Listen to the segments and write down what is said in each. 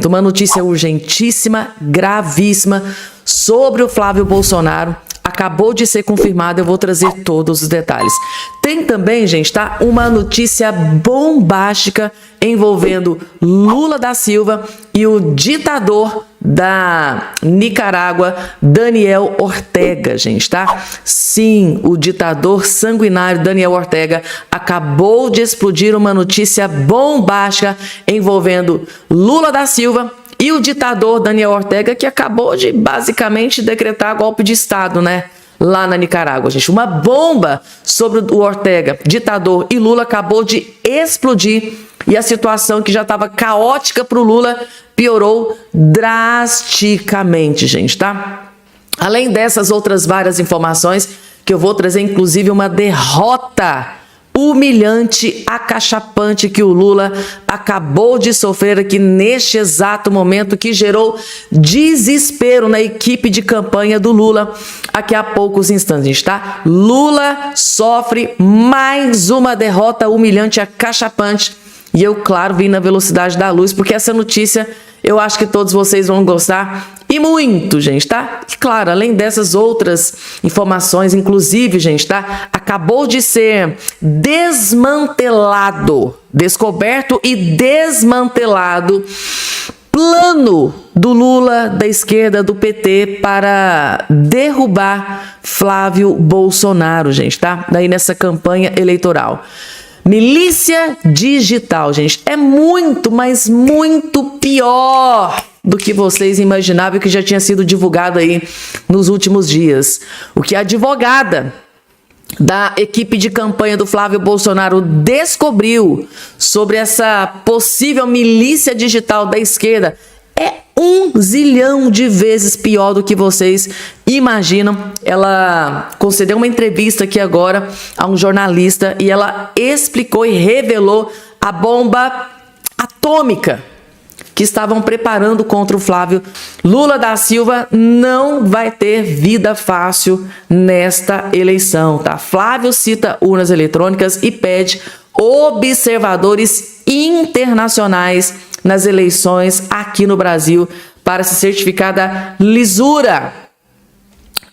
Uma notícia urgentíssima, gravíssima, sobre o Flávio Bolsonaro. Acabou de ser confirmado, eu vou trazer todos os detalhes. Tem também, gente, tá? Uma notícia bombástica envolvendo Lula da Silva e o ditador da Nicarágua, Daniel Ortega, gente, tá? Sim, o ditador sanguinário Daniel Ortega acabou de explodir uma notícia bombástica envolvendo Lula da Silva e o ditador Daniel Ortega, que acabou de basicamente decretar golpe de Estado, né? Lá na Nicarágua, gente. Uma bomba sobre o Ortega, ditador, e Lula acabou de explodir. E a situação que já estava caótica para o Lula piorou drasticamente, gente, tá? Além dessas outras várias informações, que eu vou trazer, inclusive, uma derrota humilhante, acachapante que o Lula acabou de sofrer aqui neste exato momento, que gerou desespero na equipe de campanha do Lula aqui a poucos instantes, tá? Lula sofre mais uma derrota humilhante, acachapante, e eu, claro, vim na velocidade da luz, porque essa notícia eu acho que todos vocês vão gostar, e muito, gente, tá? E claro, além dessas outras informações, inclusive, gente, tá? Acabou de ser descoberto e desmantelado plano do Lula, da esquerda, do PT, para derrubar Flávio Bolsonaro, gente, tá? Daí nessa campanha eleitoral. Milícia digital, gente, é muito, mas muito pior do que vocês imaginavam e que já tinha sido divulgado aí nos últimos dias. O que a advogada da equipe de campanha do Flávio Bolsonaro descobriu sobre essa possível milícia digital da esquerda é 1 zilhão de vezes pior do que vocês imaginam. Ela concedeu uma entrevista aqui agora a um jornalista e ela explicou e revelou a bomba atômica que estavam preparando contra o Flávio. Lula da Silva não vai ter vida fácil nesta eleição, tá? Flávio cita urnas eletrônicas e pede observadores internacionais nas eleições aqui no Brasil para se certificar da lisura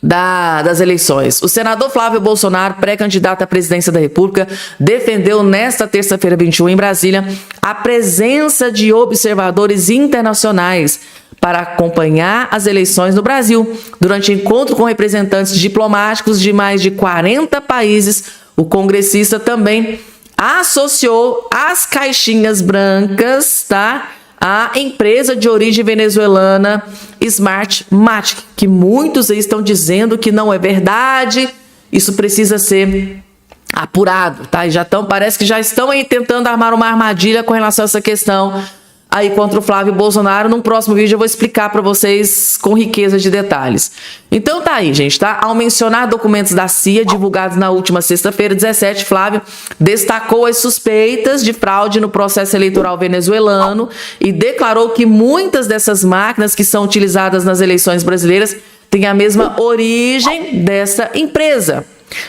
das eleições. O senador Flávio Bolsonaro, pré-candidato à presidência da República, defendeu nesta terça-feira 21 em Brasília a presença de observadores internacionais para acompanhar as eleições no Brasil. Durante encontro com representantes diplomáticos de mais de 40 países, o congressista também associou as caixinhas brancas, tá? A empresa de origem venezuelana Smartmatic, que muitos aí estão dizendo que não é verdade. Isso precisa ser apurado, tá? E parece que já estão aí tentando armar uma armadilha com relação a essa questão aí contra o Flávio Bolsonaro. Num próximo vídeo eu vou explicar para vocês com riqueza de detalhes. Então tá aí, gente, tá? Ao mencionar documentos da CIA divulgados na última sexta-feira, 17, Flávio destacou as suspeitas de fraude no processo eleitoral venezuelano e declarou que muitas dessas máquinas que são utilizadas nas eleições brasileiras têm a mesma origem dessa empresa.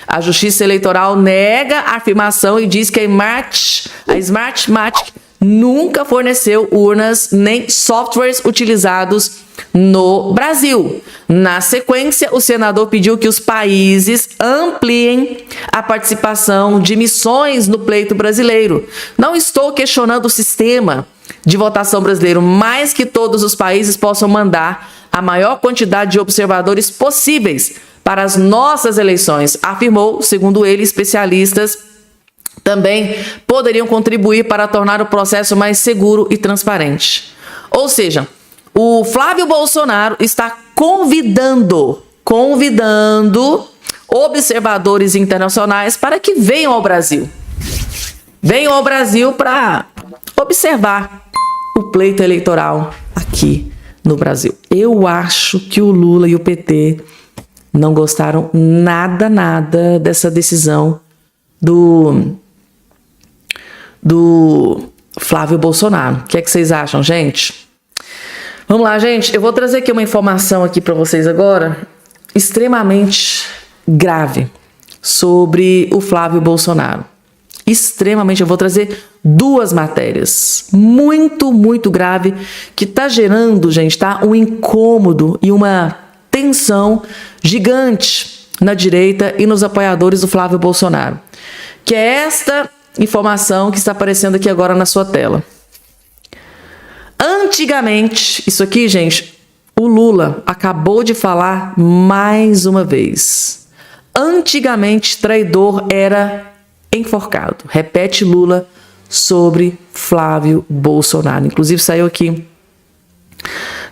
A Justiça Eleitoral nega a afirmação e diz que a Smartmatic nunca forneceu urnas nem softwares utilizados no Brasil. Na sequência, o senador pediu que os países ampliem a participação de missões no pleito brasileiro. Não estou questionando o sistema de votação brasileiro, mas que todos os países possam mandar a maior quantidade de observadores possíveis para as nossas eleições, afirmou. Segundo ele, especialistas também poderiam contribuir para tornar o processo mais seguro e transparente. Ou seja, o Flávio Bolsonaro está convidando observadores internacionais para que venham ao Brasil. Venham ao Brasil para observar o pleito eleitoral aqui no Brasil. Eu acho que o Lula e o PT não gostaram nada dessa decisão do Flávio Bolsonaro. O que é que vocês acham, gente? Vamos lá, gente. Eu vou trazer aqui uma informação aqui para vocês agora, extremamente grave, sobre o Flávio Bolsonaro. extremamente. Eu vou trazer duas matérias muito, muito grave que tá gerando, gente, tá? Um incômodo e uma tensão gigante na direita e nos apoiadores do Flávio Bolsonaro. Que é esta informação que está aparecendo aqui agora na sua tela. Antigamente, isso aqui, gente, o Lula acabou de falar mais uma vez. Antigamente, traidor era enforcado. Repete Lula sobre Flávio Bolsonaro. Inclusive, saiu aqui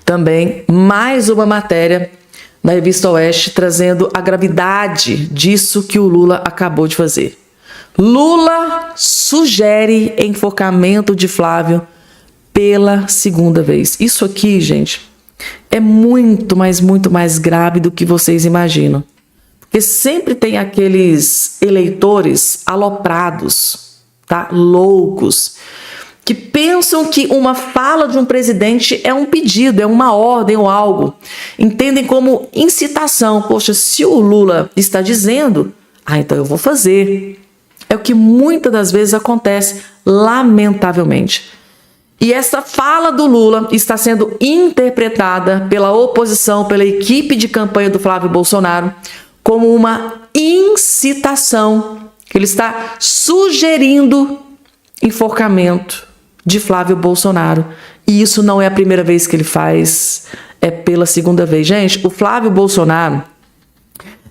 também mais uma matéria na Revista Oeste trazendo a gravidade disso que o Lula acabou de fazer. Lula sugere enforcamento de Flávio pela segunda vez. Isso aqui, gente, é muito mais grave do que vocês imaginam. Porque sempre tem aqueles eleitores aloprados, tá? Loucos, que pensam que uma fala de um presidente é um pedido, é uma ordem ou algo. Entendem como incitação. Poxa, se o Lula está dizendo, então eu vou fazer. É o que muitas das vezes acontece, lamentavelmente. E essa fala do Lula está sendo interpretada pela oposição, pela equipe de campanha do Flávio Bolsonaro, como uma incitação. Ele está sugerindo enforcamento de Flávio Bolsonaro. E isso não é a primeira vez que ele faz, é pela segunda vez. Gente, o Flávio Bolsonaro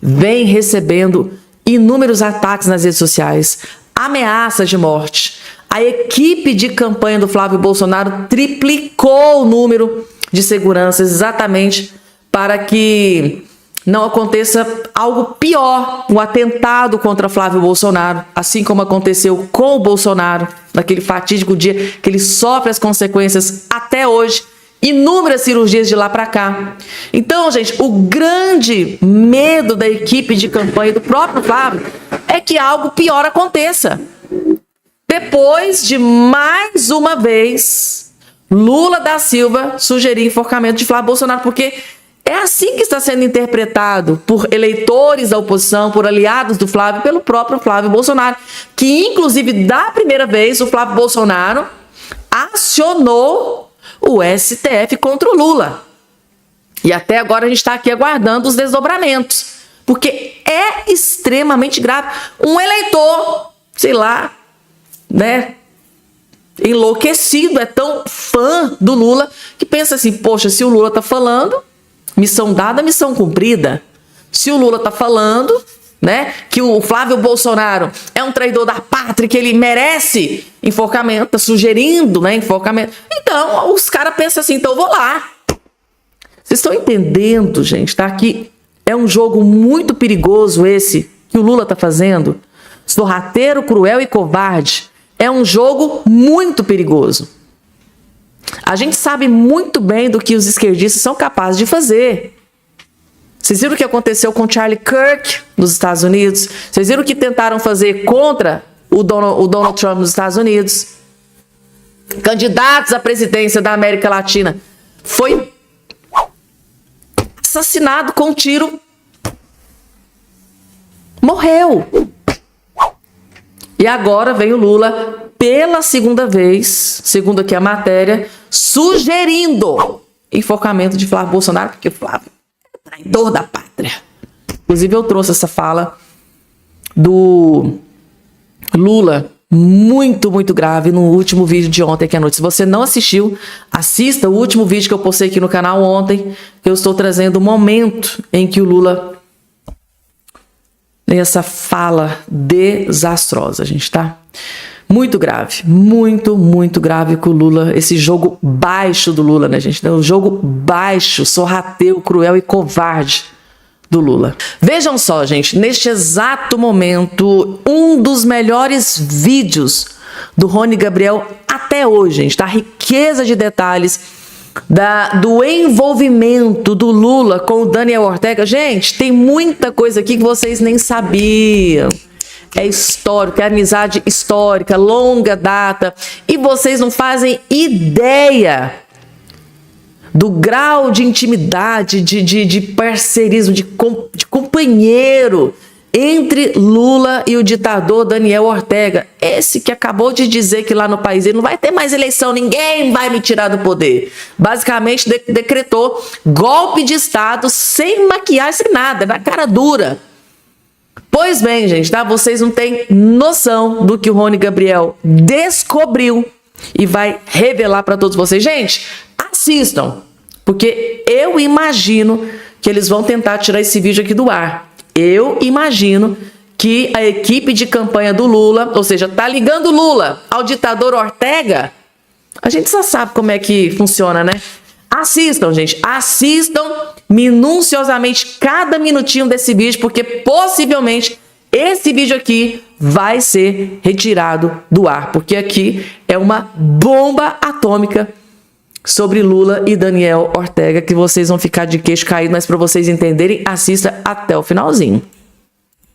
vem recebendo inúmeros ataques nas redes sociais, ameaças de morte. A equipe de campanha do Flávio Bolsonaro triplicou o número de seguranças exatamente para que não aconteça algo pior, um atentado contra Flávio Bolsonaro, assim como aconteceu com o Bolsonaro, naquele fatídico dia que ele sofre as consequências até hoje, inúmeras cirurgias de lá para cá. Então, gente, o grande medo da equipe de campanha do próprio Flávio é que algo pior aconteça. Depois de mais uma vez Lula da Silva sugerir enforcamento de Flávio Bolsonaro, porque é assim que está sendo interpretado por eleitores da oposição, por aliados do Flávio, pelo próprio Flávio Bolsonaro, que inclusive da primeira vez o Flávio Bolsonaro acionou o STF contra o Lula. E até agora a gente está aqui aguardando os desdobramentos, porque é extremamente grave. Um eleitor, sei lá, né, enlouquecido, é tão fã do Lula, que pensa assim, poxa, se o Lula tá falando, missão dada, missão cumprida. Se o Lula tá falando, né, que o Flávio Bolsonaro é um traidor da pátria, que ele merece enforcamento, tá sugerindo, né, enforcamento. Então, os caras pensam assim, então eu vou lá. Vocês estão entendendo, gente, tá? Que é um jogo muito perigoso esse que o Lula tá fazendo. Sorrateiro, cruel e covarde. É um jogo muito perigoso. A gente sabe muito bem do que os esquerdistas são capazes de fazer. Vocês viram o que aconteceu com Charlie Kirk nos Estados Unidos? Vocês viram o que tentaram fazer contra o Donald Trump nos Estados Unidos? Candidatos à presidência da América Latina. Foi assassinado com um tiro. Morreu. E agora vem o Lula pela segunda vez, segundo aqui a matéria, sugerindo enforcamento de Flávio Bolsonaro, porque o Flávio é traidor da pátria. Inclusive eu trouxe essa fala do Lula muito grave no último vídeo de ontem aqui à noite. Se você não assistiu, assista o último vídeo que eu postei aqui no canal ontem, que eu estou trazendo o momento em que o Lula essa fala desastrosa, gente, tá? Muito grave, muito grave com o Lula, esse jogo baixo do Lula, né, gente? O jogo baixo, sorrateiro, cruel e covarde do Lula. Vejam só, gente, neste exato momento, um dos melhores vídeos do Rony Gabriel até hoje, gente, tá? Riqueza de detalhes do envolvimento do Lula com o Daniel Ortega. Gente, tem muita coisa aqui que vocês nem sabiam. É histórico, é amizade histórica, longa data. E vocês não fazem ideia do grau de intimidade, de parceirismo, de companheiro entre Lula e o ditador Daniel Ortega. Esse que acabou de dizer que lá no país ele não vai ter mais eleição, ninguém vai me tirar do poder. Basicamente decretou golpe de Estado sem maquiagem, sem nada, na cara dura. Pois bem, gente, tá? Vocês não têm noção do que o Rony Gabriel descobriu e vai revelar para todos vocês. Gente, assistam, porque eu imagino que eles vão tentar tirar esse vídeo aqui do ar. Eu imagino que a equipe de campanha do Lula, ou seja, tá ligando Lula ao ditador Ortega. A gente só sabe como é que funciona, né? Assistam, gente. Assistam minuciosamente cada minutinho desse vídeo, porque possivelmente esse vídeo aqui vai ser retirado do ar, porque aqui é uma bomba atômica sobre Lula e Daniel Ortega, que vocês vão ficar de queixo caído, mas para vocês entenderem, assista até o finalzinho.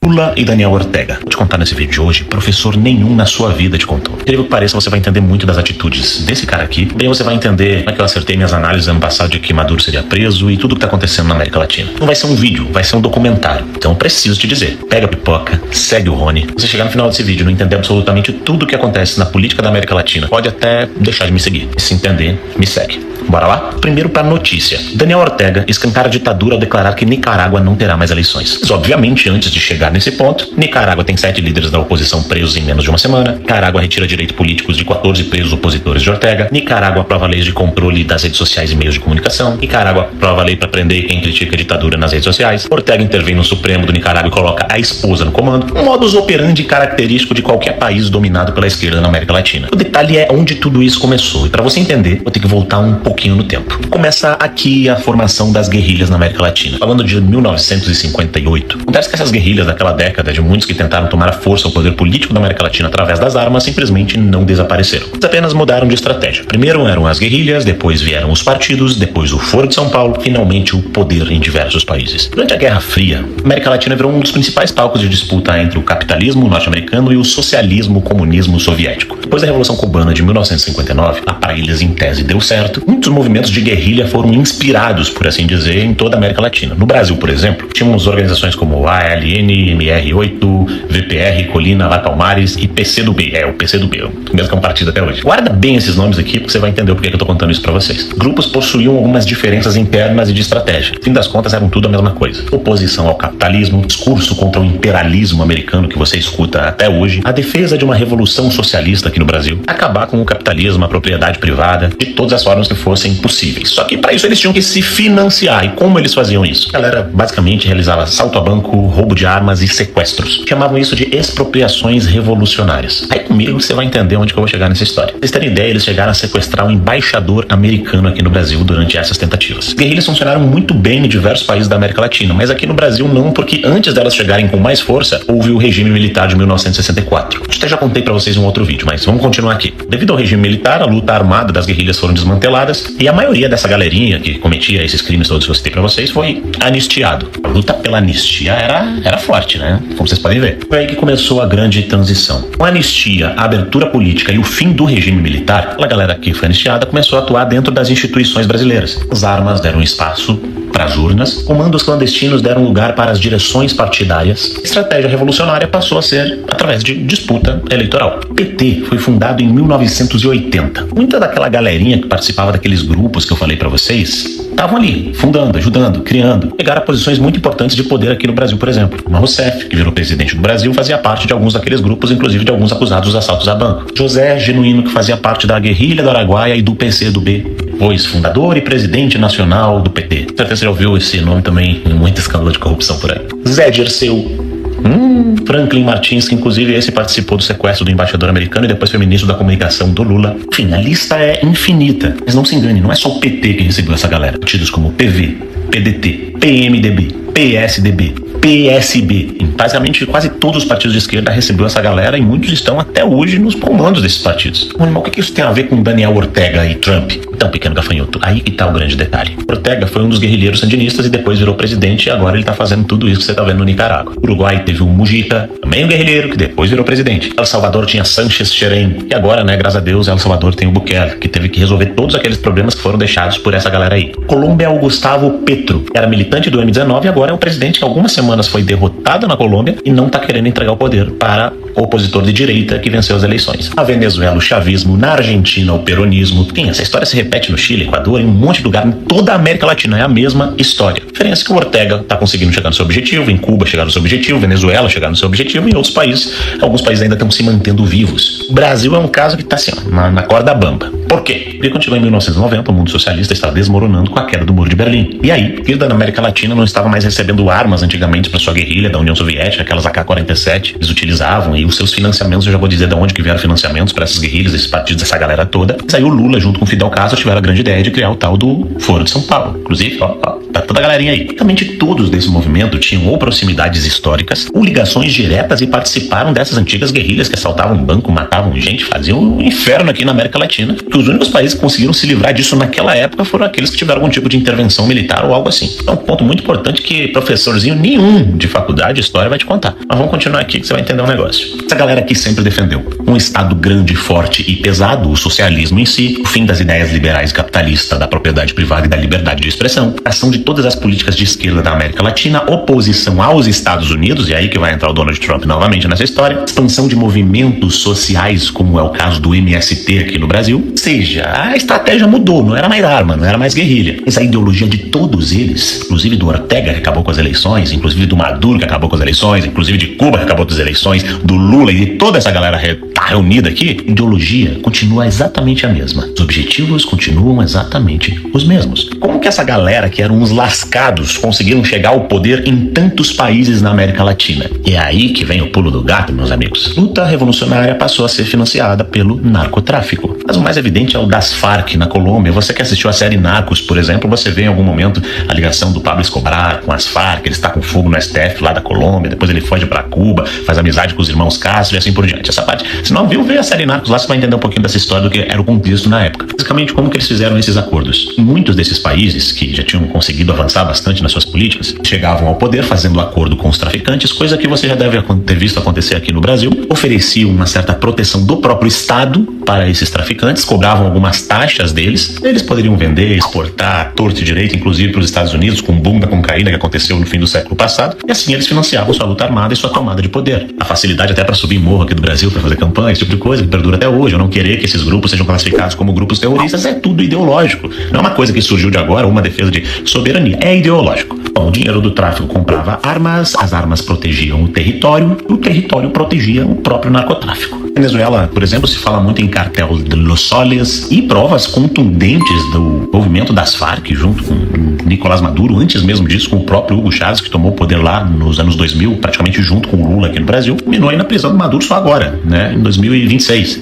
Lula e Daniel Ortega. Vou te contar nesse vídeo de hoje, professor nenhum na sua vida te contou. Incrível que pareça, você vai entender muito das atitudes desse cara aqui. Bem, você vai entender como é que eu acertei minhas análises ano passado de que Maduro seria preso e tudo que tá acontecendo na América Latina. Não vai ser um vídeo, vai ser um documentário. Então preciso te dizer, pega a pipoca, segue o Rony. Se você chegar no final desse vídeo e não entender absolutamente tudo o que acontece na política da América Latina, pode até deixar de me seguir. E se entender, me segue. Bora lá? Primeiro pra notícia. Daniel Ortega escancara a ditadura ao declarar que Nicarágua não terá mais eleições. Mas obviamente, antes de chegar nesse ponto, Nicarágua tem 7 líderes da oposição presos em menos de uma semana. Nicarágua retira direitos políticos de 14 presos opositores de Ortega. Nicarágua aprova leis de controle das redes sociais e meios de comunicação. Nicarágua aprova lei para prender quem critica a ditadura nas redes sociais. Ortega intervém no Supremo do Nicarágua e coloca a esposa no comando. Um modus operandi característico de qualquer país dominado pela esquerda na América Latina. O detalhe é onde tudo isso começou. E para você entender, vou ter que voltar um pouquinho no tempo. Começa aqui a formação das guerrilhas na América Latina. Falando de 1958. Acontece que essas guerrilhas daquela década, de muitos que tentaram tomar a força ao poder político da América Latina através das armas, simplesmente não desapareceram. Eles apenas mudaram de estratégia. Primeiro eram as guerrilhas, depois vieram os partidos, depois o Foro de São Paulo, finalmente o poder em diversos países. Durante a Guerra Fria, a América Latina virou um dos principais palcos de disputa entre o capitalismo norte-americano e o socialismo comunismo soviético. Depois da Revolução Cubana de 1959, lá para eles em tese deu certo, muitos movimentos de guerrilha foram inspirados, por assim dizer, em toda a América Latina. No Brasil, por exemplo, tínhamos organizações como ALN, MR8, VPR, Colina, La Palmares e PCdoB. O PCdoB, mesmo que é um partido até hoje. Guarda bem esses nomes aqui, porque você vai entender o porquê que eu tô contando isso pra vocês. Grupos possuíam algumas diferenças internas e de estratégia. No fim das contas, eram tudo a mesma coisa. Oposição ao capitalismo, discurso contra o imperialismo americano que você escuta até hoje, a defesa de uma revolução socialista aqui no Brasil, acabar com o capitalismo, a propriedade privada, de todas as formas que fossem possíveis. Só que para isso eles tinham que se financiar. E como eles faziam isso? A galera basicamente realizava assalto a banco, roubo de armas e sequestros. Chamavam isso de expropriações revolucionárias. Aí comigo você vai entender onde que eu vou chegar nessa história. Pra vocês terem ideia, eles chegaram a sequestrar um embaixador americano aqui no Brasil durante essas tentativas. Guerrilhas funcionaram muito bem em diversos países da América Latina, mas aqui no Brasil não, porque antes delas chegarem com mais força, houve o regime militar de 1964. Até já contei pra vocês um outro vídeo, mas vamos continuar aqui. Devido ao regime militar, a luta armada das guerrilhas foram desmanteladas e a maioria dessa galerinha que cometia esses crimes todos que eu citei pra vocês foi anistiado. A luta pela anistia era forte, né? Como vocês podem ver. Foi aí que começou a grande transição. Com a anistia, a abertura política e o fim do regime militar, a galera que foi anistiada começou a atuar dentro das instituições brasileiras. As armas deram espaço para as urnas, comandos clandestinos deram lugar para as direções partidárias. A estratégia revolucionária passou a ser através de disputa eleitoral. O PT foi fundado em 1980. Muita daquela galerinha que participava daqueles grupos que eu falei para vocês estavam ali, fundando, ajudando, criando. Pegaram posições muito importantes de poder aqui no Brasil, por exemplo. O Rousseff, que virou presidente do Brasil, fazia parte de alguns daqueles grupos, inclusive de alguns acusados dos assaltos a banco. José Genuíno, que fazia parte da guerrilha do Araguaia e do PCdoB, pois fundador e presidente nacional do PT. Com certeza você já ouviu esse nome também em muito escândalo de corrupção por aí. Zé Dirceu. Franklin Martins, que inclusive esse participou do sequestro do embaixador americano e depois foi ministro da comunicação do Lula. Enfim, a lista é infinita. Mas não se engane, não é só o PT que recebeu essa galera. Partidos como PV, PDT, PMDB, PSDB, PSB. Basicamente, quase todos os partidos de esquerda recebeu essa galera e muitos estão até hoje nos comandos desses partidos. Mas o que isso tem a ver com Daniel Ortega e Trump? Então, pequeno gafanhoto, aí que tá o grande detalhe. Ortega foi um dos guerrilheiros sandinistas e depois virou presidente, e agora ele tá fazendo tudo isso que você tá vendo no Nicarágua. O Uruguai teve um Mujica, também um guerrilheiro, que depois virou presidente. El Salvador tinha Sánchez Cherén, e agora, né, graças a Deus, El Salvador tem o Bukele, que teve que resolver todos aqueles problemas que foram deixados por essa galera aí. Colômbia é o Gustavo Petro, era militante do M19 e agora é um presidente que algumas semanas foi derrotado na Colômbia e não tá querendo entregar o poder para o opositor de direita que venceu as eleições. Na Venezuela, o chavismo, na Argentina, o peronismo. Enfim, essa história se repete no Chile, Equador, em um monte de lugar, em toda a América Latina, é a mesma história. A diferença é que o Ortega tá conseguindo chegar no seu objetivo, em Cuba chegar no seu objetivo, Venezuela chegar no seu objetivo, e em outros países, alguns países ainda estão se mantendo vivos. O Brasil é um caso que tá assim, ó, na corda bamba. Por quê? Porque quando chegou em 1990, o mundo socialista estava desmoronando com a queda do Muro de Berlim. E aí, a da América Latina não estava mais recebendo armas antigamente para sua guerrilha da União Soviética, aquelas AK-47 eles utilizavam, e os seus financiamentos, eu já vou dizer de onde que vieram financiamentos para essas guerrilhas, esses partidos, essa galera toda. Mas aí o Lula, junto com o Fidel Castro, tiveram a grande ideia de criar o tal do Foro de São Paulo. Inclusive, tá toda a galerinha aí. Praticamente todos desse movimento tinham ou proximidades históricas ou ligações diretas e participaram dessas antigas guerrilhas que assaltavam banco, matavam gente, faziam um inferno aqui na América Latina. Que os únicos países que conseguiram se livrar disso naquela época foram aqueles que tiveram algum tipo de intervenção militar ou algo assim. Então, um ponto muito importante que professorzinho nenhum de faculdade de história vai te contar. Mas vamos continuar aqui que você vai entender um negócio. Essa galera aqui sempre defendeu um Estado grande, forte e pesado, o socialismo em si, o fim das ideias liberais capitalistas, da propriedade privada e da liberdade de expressão, a ação de todas as políticas de esquerda da América Latina, oposição aos Estados Unidos, e aí que vai entrar o Donald Trump novamente nessa história, expansão de movimentos sociais, como é o caso do MST aqui no Brasil. Ou seja, a estratégia mudou, não era mais arma, não era mais guerrilha. Essa ideologia de todos eles, inclusive do Ortega, que acabou com as eleições, inclusive do Maduro, que acabou com as eleições, inclusive de Cuba, que acabou com as eleições, do Lula e de toda essa galera tá reunida aqui, a ideologia continua exatamente a mesma. Os objetivos continuam exatamente os mesmos. Como que essa galera, que eram uns lascados, conseguiram chegar ao poder em tantos países na América Latina? E é aí que vem o pulo do gato, meus amigos. Luta revolucionária passou a ser financiada pelo narcotráfico. Mas o mais evidente é o das Farc na Colômbia. Você que assistiu a série Narcos, por exemplo, você vê em algum momento a ligação do Pablo Escobar com as Farc, ele está com fogo no STF lá da Colômbia, depois ele foge pra Cuba, faz amizade com os irmãos Castro e assim por diante. Essa parte, se não viu, vê a série Narcos lá, você vai entender um pouquinho dessa história do que era o contexto na época. Basicamente, como que eles fizeram esses acordos. Muitos desses países, que já tinham conseguido avançar bastante nas suas políticas, chegavam ao poder fazendo acordo com os traficantes, coisa que você já deve ter visto acontecer aqui no Brasil, ofereciam uma certa proteção do próprio Estado para esses traficantes, cobravam algumas taxas deles, eles poderiam vender, exportar, torto e direito, inclusive para os Estados Unidos, com o boom da cocaína que aconteceu no fim do século passado, e assim eles financiavam sua luta armada e sua tomada de poder. A facilidade até para subir morro aqui do Brasil, para fazer campanha, esse tipo de coisa, que perdura até hoje, ou não querer que esses grupos sejam classificados como grupos terroristas, é tudo ideológico. Não é uma coisa que surgiu de agora, uma defesa de soberania, é ideológico. Bom, o dinheiro do tráfico comprava armas, as armas protegiam o território protegia o próprio narcotráfico. Na Venezuela, por exemplo, se fala muito em cartel de Los Soles e provas contundentes do movimento das Farc junto com Nicolás Maduro, antes mesmo disso com o próprio Hugo Chávez, que tomou o poder lá nos anos 2000, praticamente junto com o Lula aqui no Brasil, terminou aí na prisão do Maduro só agora, né, em 2026.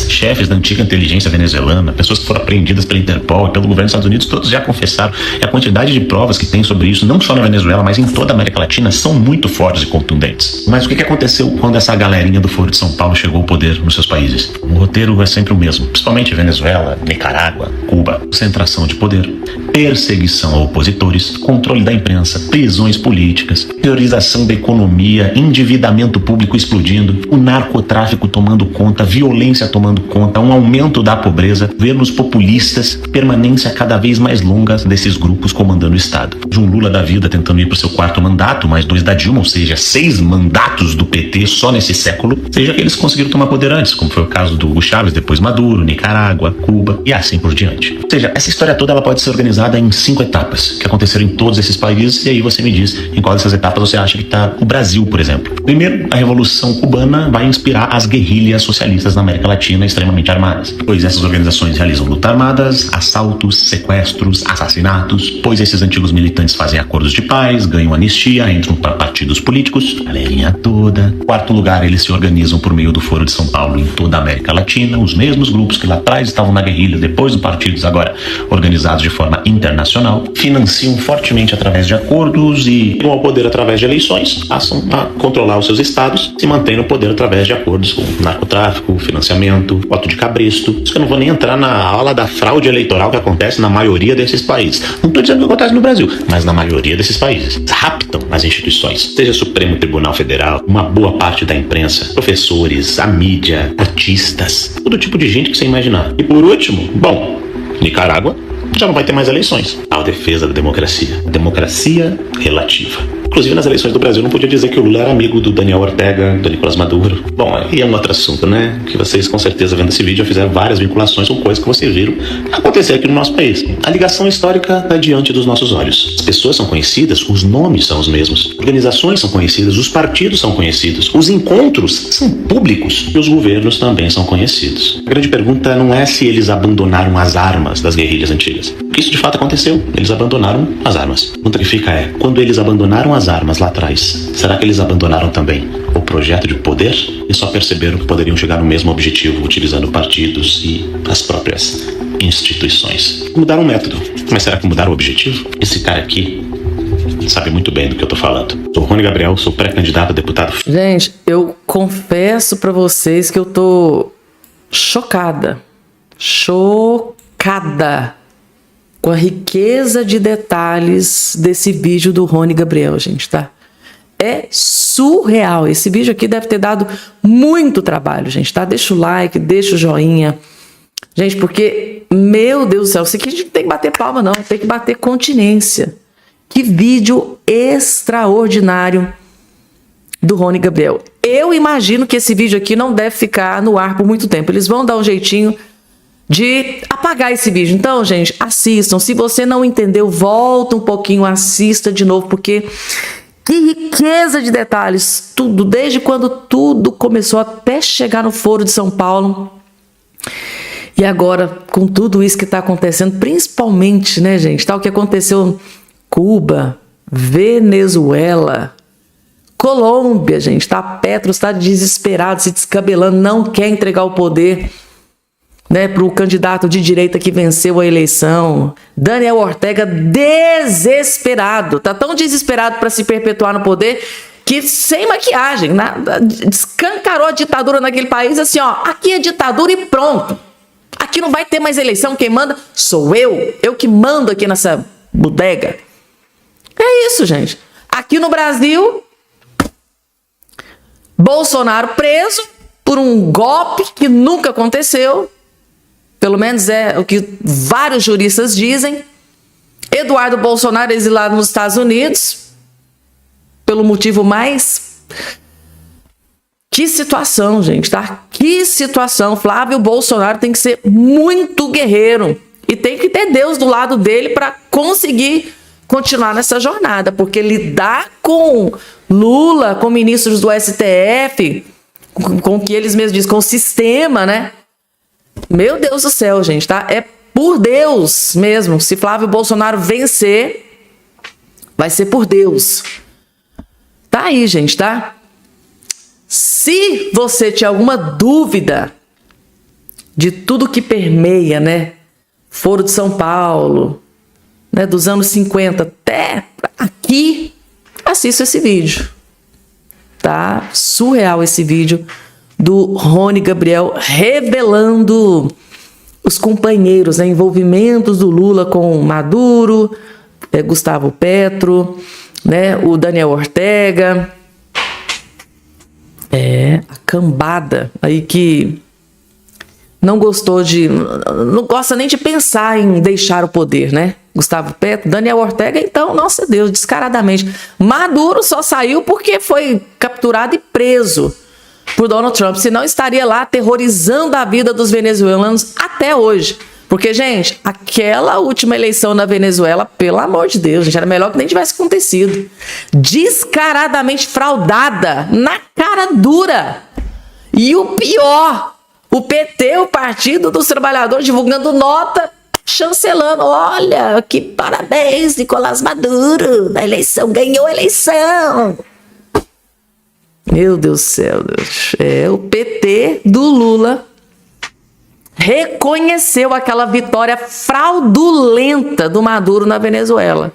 Chefes da antiga inteligência venezuelana, pessoas que foram apreendidas pela Interpol e pelo governo dos Estados Unidos, todos já confessaram, e a quantidade de provas que tem sobre isso, não só na Venezuela, mas em toda a América Latina, são muito fortes e contundentes. Mas o que aconteceu quando essa galerinha do Foro de São Paulo chegou ao poder nos seus países? O roteiro é sempre o mesmo, principalmente Venezuela, Nicarágua, Cuba. Concentração de poder, perseguição a opositores, controle da imprensa, prisões políticas, priorização da economia, endividamento público explodindo, o narcotráfico tomando conta, violência tomando conta, um aumento da pobreza, governos populistas, permanência cada vez mais longa desses grupos comandando o Estado. De um Lula da vida tentando ir para o seu 4º mandato, mais 2 da Dilma, ou seja, 6 mandatos do PT só nesse século, seja que eles conseguiram tomar poder antes, como foi o caso do Hugo Chávez, depois Maduro, Nicarágua, Cuba e assim por diante. Ou seja, essa história toda ela pode ser organizada em 5 etapas, que aconteceram em todos esses países, e aí você me diz em qual dessas etapas você acha que está o Brasil, por exemplo. Primeiro, a Revolução Cubana vai inspirar as guerrilhas socialistas na América Latina extremamente armadas, pois essas organizações realizam lutas armadas, assaltos, sequestros, assassinatos, pois esses antigos militantes fazem acordos de paz, ganham anistia, entram para partidos políticos, galerinha toda. Quarto lugar, eles se organizam por meio do Foro de São Paulo em toda a América Latina, os mesmos grupos que lá atrás estavam na guerrilha, depois dos partidos, agora organizados de forma internacional, financiam fortemente através de acordos e chegam ao poder através de eleições, passam a controlar os seus estados, se mantêm no poder através de acordos com narcotráfico, financiamento, voto de cabresto. Isso que eu não vou nem entrar na aula da fraude eleitoral que acontece na maioria desses países. Não estou dizendo que acontece no Brasil, mas na maioria desses países. Raptam as instituições, seja o Supremo Tribunal Federal, uma boa parte da imprensa, professores, a mídia, artistas, todo tipo de gente que você imaginar. E por último, bom, Nicarágua já não vai ter mais eleições. A defesa da democracia. Democracia relativa. Inclusive, nas eleições do Brasil, não podia dizer que o Lula era amigo do Daniel Ortega, do Nicolás Maduro. Bom, aí é um outro assunto, né? Que vocês, com certeza, vendo esse vídeo, já fizeram várias vinculações com coisas que vocês viram acontecer aqui no nosso país. A ligação histórica está diante dos nossos olhos. As pessoas são conhecidas, os nomes são os mesmos. Organizações são conhecidas, os partidos são conhecidos. Os encontros são públicos e os governos também são conhecidos. A grande pergunta não é se eles abandonaram as armas das guerrilhas antigas. Isso, de fato, aconteceu. Eles abandonaram as armas. A pergunta que fica é, quando eles abandonaram as armas lá atrás, será que eles abandonaram também o projeto de poder e só perceberam que poderiam chegar no mesmo objetivo utilizando partidos e as próprias instituições? Mudaram o método, mas será que mudaram o objetivo? Esse cara aqui sabe muito bem do que eu tô falando. Sou Rony Gabriel, sou pré-candidato a deputado. Gente, eu confesso pra vocês que eu tô chocada com a riqueza de detalhes desse vídeo do Rony Gabriel, gente, tá? É surreal. Esse vídeo aqui deve ter dado muito trabalho, gente, tá? Deixa o like, deixa o joinha. Gente, porque, meu Deus do céu, isso aqui a gente não tem que bater palma, não. Tem que bater continência. Que vídeo extraordinário do Rony Gabriel. Eu imagino que esse vídeo aqui não deve ficar no ar por muito tempo. Eles vão dar um jeitinho de apagar esse vídeo. Então, gente, assistam. Se você não entendeu, volta um pouquinho, assista de novo, porque que riqueza de detalhes. Tudo, desde quando tudo começou até chegar no Foro de São Paulo. E agora, com tudo isso que está acontecendo, principalmente, né, gente, tá, o que aconteceu em Cuba, Venezuela, Colômbia, gente, tá? Petro está desesperado, se descabelando, não quer entregar o poder, né, para o candidato de direita que venceu a eleição. Daniel Ortega desesperado, tá tão desesperado para se perpetuar no poder que sem maquiagem, escancarou a ditadura naquele país, assim, ó, aqui é ditadura e pronto. Aqui não vai ter mais eleição, quem manda sou eu que mando aqui nessa bodega. É isso, gente. Aqui no Brasil, Bolsonaro preso por um golpe que nunca aconteceu. Pelo menos é o que vários juristas dizem. Eduardo Bolsonaro exilado nos Estados Unidos. Pelo motivo mais... Que situação, gente, tá? Que situação. Flávio Bolsonaro tem que ser muito guerreiro. E tem que ter Deus do lado dele para conseguir continuar nessa jornada. Porque lidar com Lula, com ministros do STF, com o que eles mesmos dizem, com o sistema, né? Meu Deus do céu, gente, tá? É por Deus mesmo. Se Flávio Bolsonaro vencer, vai ser por Deus. Tá aí, gente, tá? Se você tinha alguma dúvida de tudo que permeia, né? Foro de São Paulo, né? Dos anos 50 até aqui, assista esse vídeo. Tá? Surreal esse vídeo do Rony Gabriel revelando os companheiros, né, envolvimentos do Lula com Maduro, Gustavo Petro, né, o Daniel Ortega, a cambada aí que não gosta nem de pensar em deixar o poder, né? Gustavo Petro, Daniel Ortega, então, nossa Deus, descaradamente. Maduro só saiu porque foi capturado e preso por Donald Trump, senão estaria lá aterrorizando a vida dos venezuelanos até hoje. Porque, gente, aquela última eleição na Venezuela, pelo amor de Deus, gente, era melhor que nem tivesse acontecido. Descaradamente fraudada, na cara dura. E o pior, o PT, o Partido dos Trabalhadores, divulgando nota, chancelando. Olha, que parabéns, Nicolás Maduro, na eleição, ganhou a eleição. Meu Deus do céu, Deus. O PT do Lula reconheceu aquela vitória fraudulenta do Maduro na Venezuela.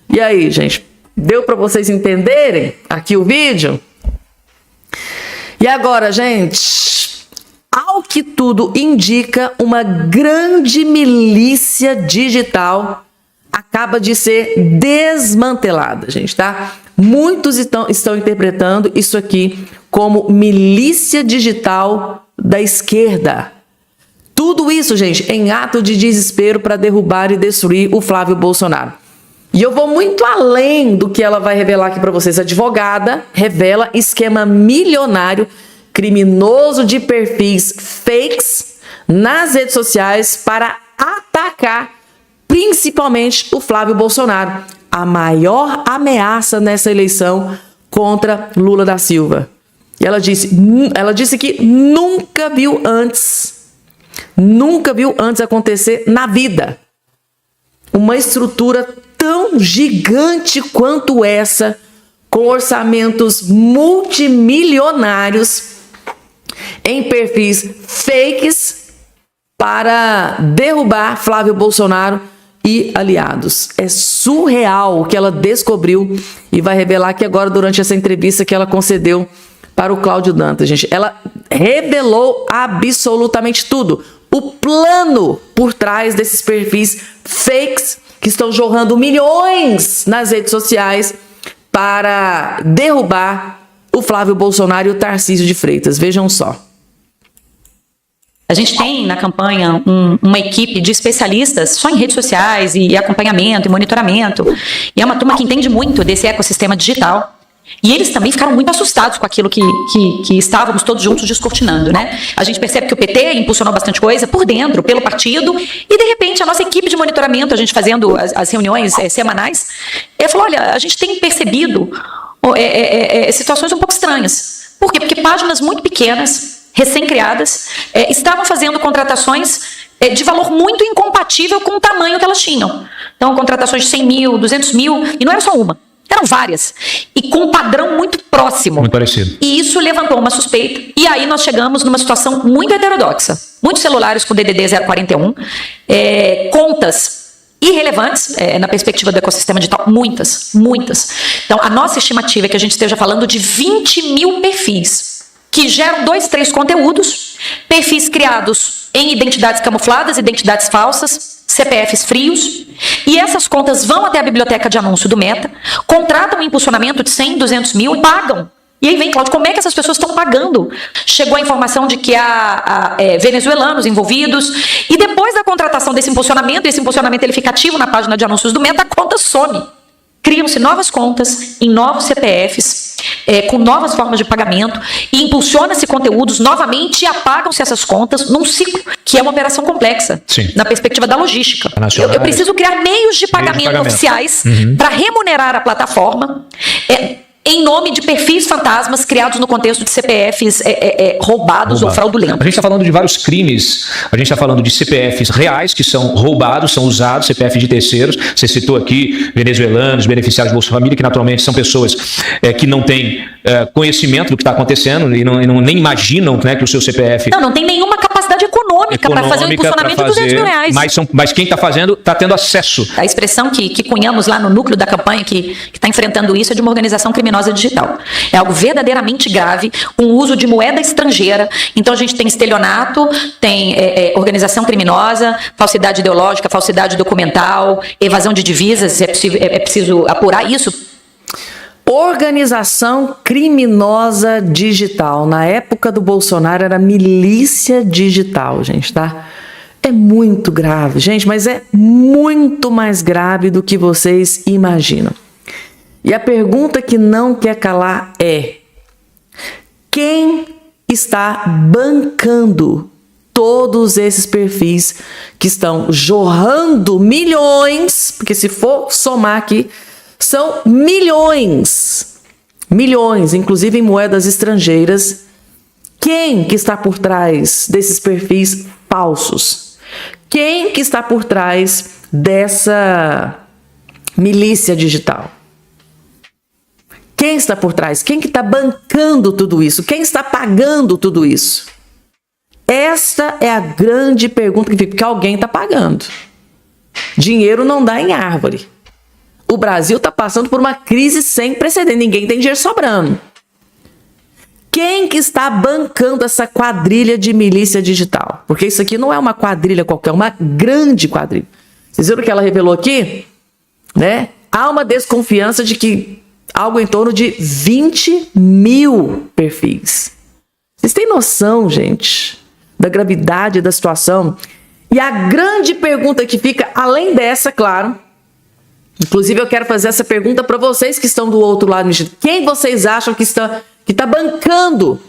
E aí, gente, deu para vocês entenderem aqui o vídeo? E agora, gente, ao que tudo indica, uma grande milícia digital acaba de ser desmantelada, gente, tá? Muitos estão interpretando isso aqui como milícia digital da esquerda. Tudo isso, gente, em ato de desespero para derrubar e destruir o Flávio Bolsonaro. E eu vou muito além do que ela vai revelar aqui para vocês. A advogada revela esquema milionário criminoso de perfis fakes nas redes sociais para atacar principalmente o Flávio Bolsonaro, a maior ameaça nessa eleição contra Lula da Silva. E ela disse que nunca viu antes acontecer na vida uma estrutura tão gigante quanto essa, com orçamentos multimilionários em perfis fakes para derrubar Flávio Bolsonaro e aliados. É surreal o que ela descobriu e vai revelar aqui agora durante essa entrevista que ela concedeu para o Cláudio Dantas, gente. Ela revelou absolutamente tudo. O plano por trás desses perfis fakes que estão jorrando milhões nas redes sociais para derrubar o Flávio Bolsonaro e o Tarcísio de Freitas. Vejam só. A gente tem na campanha uma equipe de especialistas só em redes sociais e acompanhamento e monitoramento. E é uma turma que entende muito desse ecossistema digital. E eles também ficaram muito assustados com aquilo que estávamos todos juntos descortinando, né? A gente percebe que o PT impulsionou bastante coisa por dentro, pelo partido, e de repente a nossa equipe de monitoramento, a gente fazendo as reuniões semanais, falou, olha, a gente tem percebido situações um pouco estranhas. Por quê? Porque páginas muito pequenas, recém-criadas, estavam fazendo contratações de valor muito incompatível com o tamanho que elas tinham. Então, contratações de 100 mil, 200 mil, e não era só uma. Eram várias. E com um padrão muito próximo. Muito parecido. E isso levantou uma suspeita. E aí nós chegamos numa situação muito heterodoxa. Muitos celulares com DDD 041, contas irrelevantes na perspectiva do ecossistema digital. Muitas. Então, a nossa estimativa é que a gente esteja falando de 20 mil perfis que geram 2, 3 conteúdos, perfis criados em identidades camufladas, identidades falsas, CPFs frios, e essas contas vão até a biblioteca de anúncio do Meta, contratam um impulsionamento de 100, 200 mil e pagam. E aí vem, Cláudio, como é que essas pessoas estão pagando? Chegou a informação de que há venezuelanos envolvidos, e depois da contratação desse impulsionamento, esse impulsionamento ele fica ativo na página de anúncios do Meta, a conta some. Criam-se novas contas em novos CPFs, com novas formas de pagamento, e impulsiona-se conteúdos novamente e apagam-se essas contas num ciclo, que é uma operação complexa, Sim. na perspectiva da logística. Eu preciso criar meios de pagamento oficiais para remunerar a plataforma, em nome de perfis fantasmas criados no contexto de CPFs roubados ou fraudulentos. A gente está falando de vários crimes, a gente está falando de CPFs reais que são roubados, são usados, CPF de terceiros. Você citou aqui venezuelanos, beneficiários do Bolsa Família, que naturalmente são pessoas que não têm conhecimento do que está acontecendo e nem imaginam, né, que o seu CPF... Não tem nenhuma capacidade econômica para fazer um impulsionamento de 200 mil reais. Mas quem está fazendo está tendo acesso. A expressão que cunhamos lá no núcleo da campanha que está enfrentando isso é de uma organização criminosa digital. É algo verdadeiramente grave, com o uso de moeda estrangeira. Então a gente tem estelionato, tem organização criminosa, falsidade ideológica, falsidade documental, evasão de divisas, é preciso apurar isso. Organização criminosa digital. Na época do Bolsonaro era milícia digital, gente, tá? É muito grave, gente, mas é muito mais grave do que vocês imaginam. E a pergunta que não quer calar é: quem está bancando todos esses perfis que estão jorrando milhões? Porque se for somar aqui, são milhões, inclusive em moedas estrangeiras. Quem que está por trás desses perfis falsos? Quem que está por trás dessa milícia digital? Quem está por trás? Quem que está bancando tudo isso? Quem está pagando tudo isso? Esta é a grande pergunta que fica, porque alguém está pagando. Dinheiro não dá em árvore. O Brasil está passando por uma crise sem precedentes. Ninguém tem dinheiro sobrando. Quem que está bancando essa quadrilha de milícia digital? Porque isso aqui não é uma quadrilha qualquer, é uma grande quadrilha. Vocês viram o que ela revelou aqui? Né? Há uma desconfiança de que algo em torno de 20 mil perfis. Vocês têm noção, gente, da gravidade da situação? E a grande pergunta que fica, além dessa, claro, inclusive eu quero fazer essa pergunta para vocês que estão do outro lado. Quem vocês acham que está bancando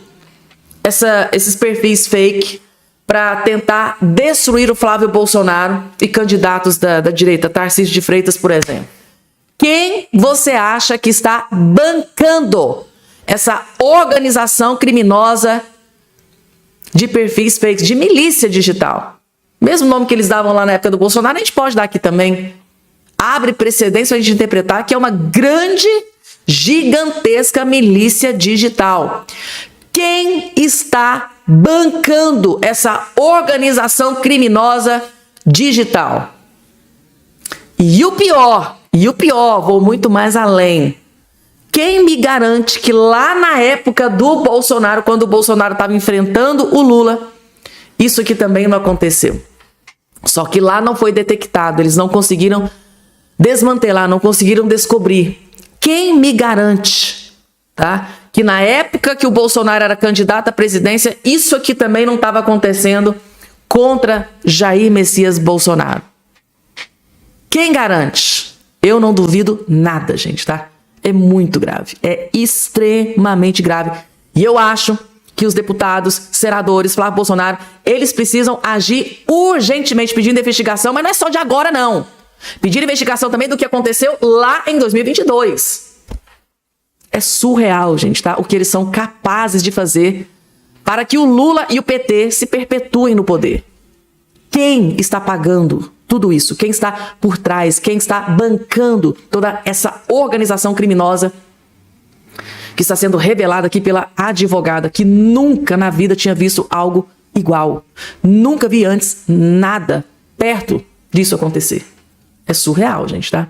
esses perfis fake para tentar destruir o Flávio Bolsonaro e candidatos da direita, Tarcísio de Freitas, por exemplo? Quem você acha que está bancando essa organização criminosa de perfis fakes, de milícia digital? Mesmo nome que eles davam lá na época do Bolsonaro, a gente pode dar aqui também. Abre precedência para a gente interpretar que é uma grande, gigantesca milícia digital. Quem está bancando essa organização criminosa digital? E o pior, vou muito mais além. Quem me garante que lá na época do Bolsonaro, quando o Bolsonaro estava enfrentando o Lula, isso aqui também não aconteceu? Só que lá não foi detectado, eles não conseguiram desmantelar, não conseguiram descobrir. Quem me garante, tá, que na época que o Bolsonaro era candidato à presidência, isso aqui também não estava acontecendo contra Jair Messias Bolsonaro? Quem garante? Eu não duvido nada, gente, tá? É muito grave, é extremamente grave. E eu acho que os deputados, senadores, Flávio Bolsonaro, eles precisam agir urgentemente pedindo investigação, mas não é só de agora, não. Pedir investigação também do que aconteceu lá em 2022. É surreal, gente, tá? O que eles são capazes de fazer para que o Lula e o PT se perpetuem no poder. Quem está pagando tudo isso? Quem está por trás? Quem está bancando toda essa organização criminosa que está sendo revelada aqui pela advogada, que nunca na vida tinha visto algo igual. Nunca vi antes nada perto disso acontecer. É surreal, gente, tá?